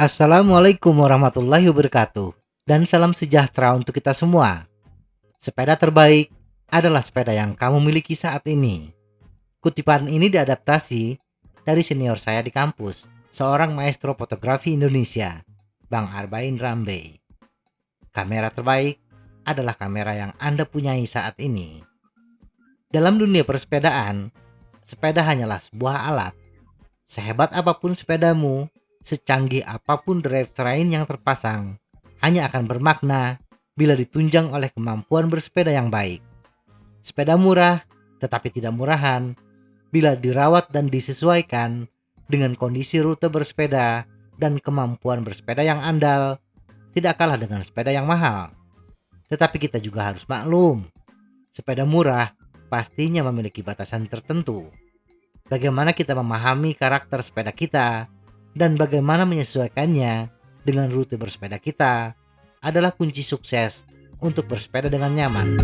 Assalamualaikum warahmatullahi wabarakatuh, dan salam sejahtera untuk kita semua. Sepeda terbaik adalah sepeda yang kamu miliki saat ini. Kutipan ini diadaptasi dari senior saya di kampus, seorang maestro fotografi Indonesia, Bang Arbain Rambe. Kamera terbaik adalah kamera yang Anda punyai saat ini. Dalam dunia persepedaan, sepeda hanyalah sebuah alat. Sehebat apapun sepedamu, secanggih apapun drivetrain yang terpasang, hanya akan bermakna bila ditunjang oleh kemampuan bersepeda yang baik. Sepeda murah, tetapi tidak murahan, bila dirawat dan disesuaikan dengan kondisi rute bersepeda dan kemampuan bersepeda yang andal, tidak kalah dengan sepeda yang mahal. Tetapi kita juga harus maklum, sepeda murah pastinya memiliki batasan tertentu. Bagaimana kita memahami karakter sepeda kita dan bagaimana menyesuaikannya dengan rute bersepeda kita adalah kunci sukses untuk bersepeda dengan nyaman.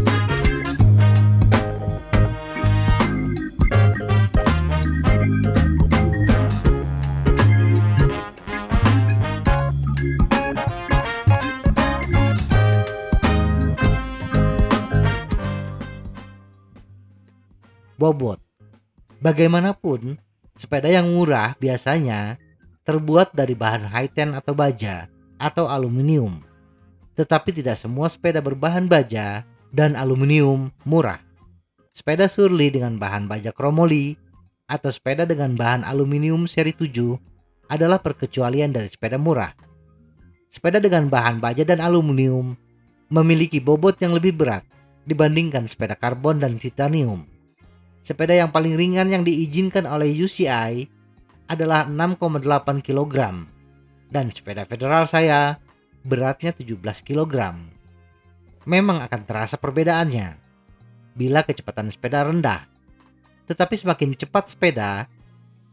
Bobot. Bagaimanapun, sepeda yang murah biasanya terbuat dari bahan high-ten atau baja atau aluminium. Tetapi tidak semua sepeda berbahan baja dan aluminium murah. Sepeda Surly dengan bahan baja kromoli atau sepeda dengan bahan aluminium seri 7 adalah perkecualian dari sepeda murah. Sepeda dengan bahan baja dan aluminium memiliki bobot yang lebih berat dibandingkan sepeda karbon dan titanium. Sepeda yang paling ringan yang diizinkan oleh UCI adalah 6,8 kg dan sepeda federal saya beratnya 17 kg. Memang akan terasa perbedaannya bila kecepatan sepeda rendah. Tetapi semakin cepat sepeda,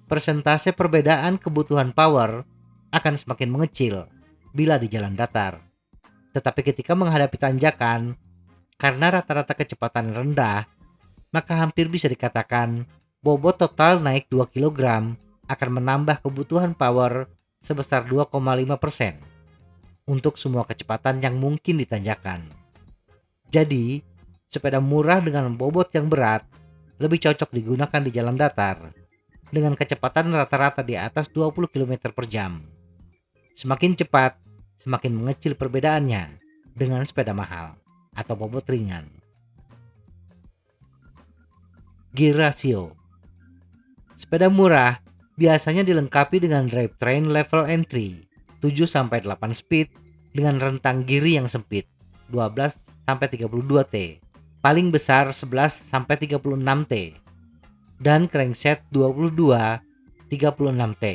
persentase perbedaan kebutuhan power akan semakin mengecil bila di jalan datar. Tetapi ketika menghadapi tanjakan, karena rata-rata kecepatan rendah, maka hampir bisa dikatakan bobot total naik 2 kg akan menambah kebutuhan power sebesar 2,5% untuk semua kecepatan yang mungkin ditanjakan. Jadi, sepeda murah dengan bobot yang berat lebih cocok digunakan di jalan datar dengan kecepatan rata-rata di atas 20 km per jam. Semakin cepat, semakin mengecil perbedaannya dengan sepeda mahal atau bobot ringan. Gear ratio. Sepeda murah biasanya dilengkapi dengan drivetrain level entry 7-8 speed dengan rentang giri yang sempit 12-32 T, paling besar 11-36 T, dan crankset 22-36 T.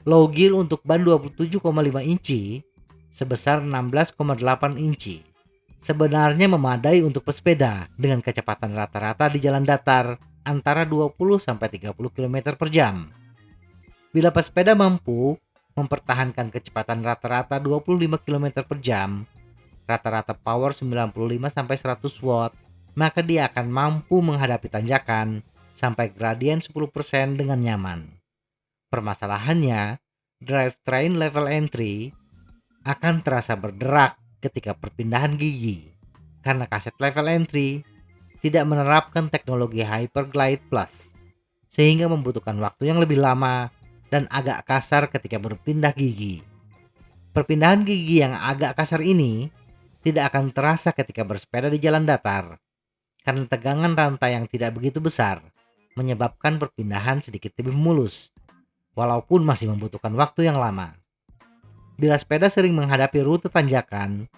Low gear untuk ban 27,5 inci sebesar 16,8 inci. Sebenarnya memadai untuk pesepeda dengan kecepatan rata-rata di jalan datar antara 20-30 km per jam. Bila pesepeda mampu mempertahankan kecepatan rata-rata 25 km per jam, rata-rata power 95-100 watt, maka dia akan mampu menghadapi tanjakan sampai gradien 10% dengan nyaman. Permasalahannya, drivetrain level entry akan terasa berderak ketika perpindahan gigi, karena kaset level entry tidak menerapkan teknologi Hyperglide Plus, sehingga membutuhkan waktu yang lebih lama dan agak kasar ketika berpindah gigi. Perpindahan gigi yang agak kasar ini tidak akan terasa ketika bersepeda di jalan datar, karena tegangan rantai yang tidak begitu besar menyebabkan perpindahan sedikit lebih mulus, walaupun masih membutuhkan waktu yang lama. Bila sepeda sering menghadapi rute tanjakan,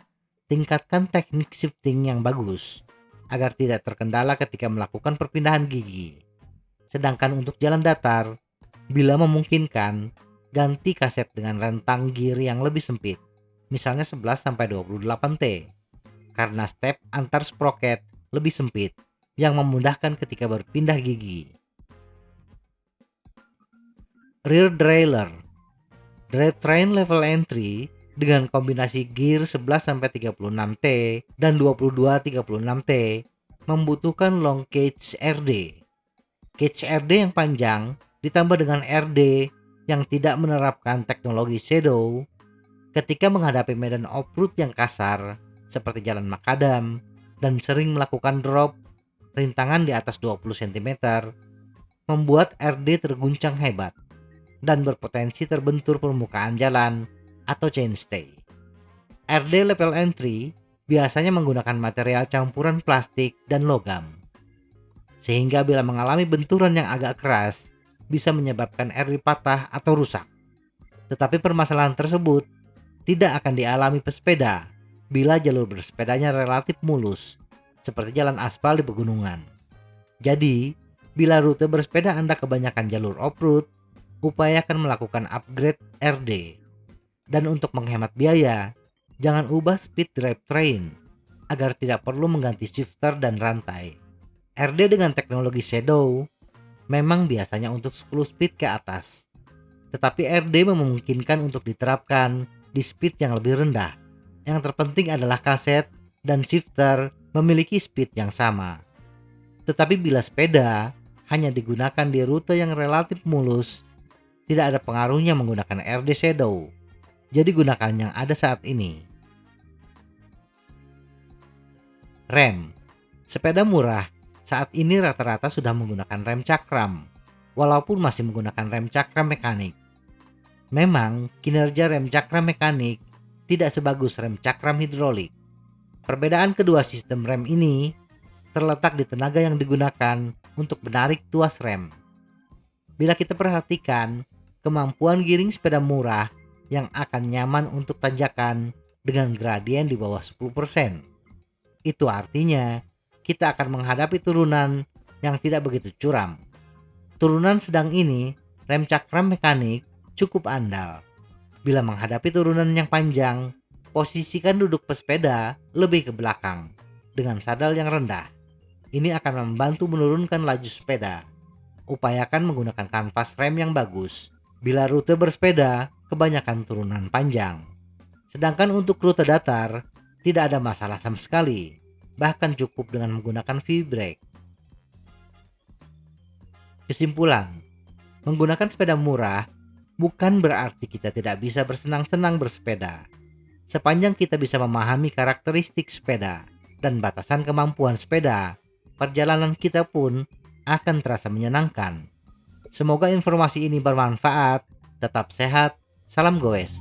tingkatkan teknik shifting yang bagus agar tidak terkendala ketika melakukan perpindahan gigi. Sedangkan untuk jalan datar, bila memungkinkan, ganti kaset dengan rentang gear yang lebih sempit, misalnya 11-28 T, karena step antar sprocket lebih sempit yang memudahkan ketika berpindah gigi. Rear derailleur. Drivetrain level entry dengan kombinasi gear 11-36T dan 22-36T membutuhkan long cage RD. Cage RD yang panjang ditambah dengan RD yang tidak menerapkan teknologi shadow ketika menghadapi medan off-road yang kasar seperti jalan makadam dan sering melakukan drop rintangan di atas 20 cm membuat RD terguncang hebat dan berpotensi terbentur permukaan jalan atau chainstay. RD level entry biasanya menggunakan material campuran plastik dan logam, sehingga bila mengalami benturan yang agak keras bisa menyebabkan RD patah atau rusak. Tetapi permasalahan tersebut tidak akan dialami pesepeda bila jalur bersepedanya relatif mulus, seperti jalan aspal di pegunungan. Jadi, bila rute bersepeda Anda kebanyakan jalur off-road, upayakan melakukan upgrade RD. Dan untuk menghemat biaya, jangan ubah speed drivetrain agar tidak perlu mengganti shifter dan rantai. RD dengan teknologi shadow memang biasanya untuk 10 speed ke atas, tetapi RD memungkinkan untuk diterapkan di speed yang lebih rendah. Yang terpenting adalah kaset dan shifter memiliki speed yang sama. Tetapi bila sepeda hanya digunakan di rute yang relatif mulus, tidak ada pengaruhnya menggunakan RD shadow. Jadi gunakan yang ada saat ini. Rem. Sepeda murah saat ini rata-rata sudah menggunakan rem cakram, walaupun masih menggunakan rem cakram mekanik. Memang kinerja rem cakram mekanik tidak sebagus rem cakram hidrolik. Perbedaan kedua sistem rem ini terletak di tenaga yang digunakan untuk menarik tuas rem. Bila kita perhatikan, kemampuan giring sepeda murah yang akan nyaman untuk tanjakan dengan gradien di bawah 10%. Itu artinya kita akan menghadapi turunan yang tidak begitu curam. Turunan sedang ini, rem cakram mekanik cukup andal. Bila menghadapi turunan yang panjang, posisikan duduk pesepeda lebih ke belakang dengan sadal yang rendah. Ini akan membantu menurunkan laju sepeda. Upayakan menggunakan kanvas rem yang bagus bila rute bersepeda kebanyakan turunan panjang. Sedangkan untuk rute datar, tidak ada masalah sama sekali. Bahkan cukup dengan menggunakan V-brake. Kesimpulan, menggunakan sepeda murah bukan berarti kita tidak bisa bersenang-senang bersepeda. Sepanjang kita bisa memahami karakteristik sepeda dan batasan kemampuan sepeda, perjalanan kita pun akan terasa menyenangkan. Semoga informasi ini bermanfaat. Tetap sehat. Salam goes.